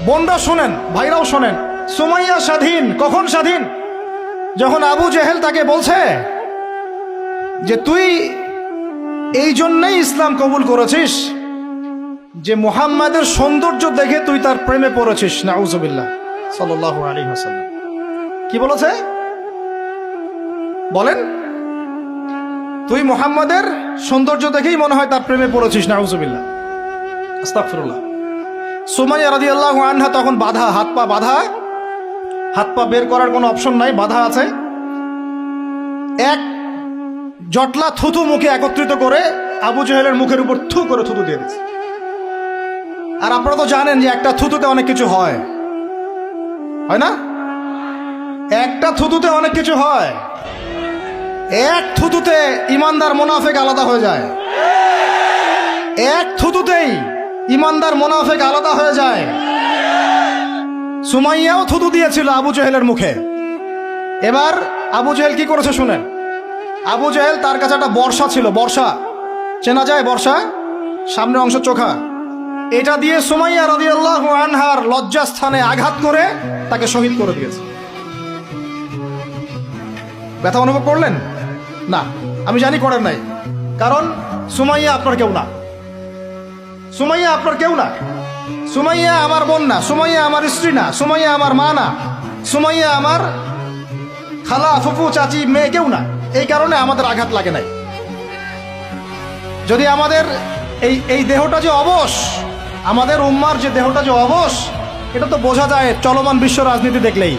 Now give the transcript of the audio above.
বোনরা শোনেন, ভাইরাও শোনেন। সুমাইয়া স্বাধীন কখন স্বাধীন? যখন আবু জেহেল তাকে বলছে যে তুই এই জন্যই ইসলাম কবুল করেছিস যে মুহাম্মাদের সৌন্দর্য দেখে তুই তার প্রেমে পড়েছিস। নাউজুবিল্লাহ সাল্লাল্লাহু আলাইহি ওয়াসাল্লাম কি বলেছে বলেন? তুই মুহাম্মাদের সৌন্দর্য দেখেই মনে হয় তার প্রেমে পড়েছিস। নাউজুবিল্লাহ, আস্তাগফিরুল্লাহ। সুমাইয়া রাদিয়াল্লাহু আনহা তখন বাধা, হাত পা বাধা, হাত পা বের করার কোনো অপশন নাই, বাধা আছে। এক জটলা থুতু মুখে একত্রিত করে আবু জেহেলের মুখের উপর থু করে থুতু দিয়ে দিচ্ছে। আর আপনারা তো জানেন যে একটা থুতুতে অনেক কিছু হয়, হয় না? একটা থুতুতে অনেক কিছু হয়। এক থুতুতে ইমানদার মুনাফিক আলাদা হয়ে যায়। এক থুতুতেই ইমানদার মুনাফিক আলাদা হয়ে যায়। সুমাইয়াও থুতু দিয়েছিল আবু জেহেলের মুখে। এবার আবু জেহেল কি করেছে শুনেন। আবু জেহেল তার কাছে একটা বর্ষা ছিল, বর্ষা চেনা যায়, বর্ষা সামনে অংশ চোখা, এটা দিয়ে সুমাইয়া রাদিয়াল্লাহু আনহার লজ্জাস্থানে আঘাত করে তাকে শহীদ করে দিয়েছে। ব্যথা অনুভব করলেন না? আমি জানি করেন নাই, কারণ সুমাইয়া আপনার কেউ না। সুমাইয়া আপনার কেউ না। সুমাইয়া আমার বোন না, সুমাইয়া আমার স্ত্রী না, সুমাইয়া আমার মা না, সুমাইয়া আমার খালা ফুফু চাচি মেয়ে কেউ না। এই কারণে আমাদের আঘাত লাগে নাই। যদি আমাদের এই দেহটা যে অবশ, আমাদের উম্মার যে দেহটা যে অবশ, এটা তো বোঝা যায় চলমান বিশ্ব রাজনীতি দেখলেই।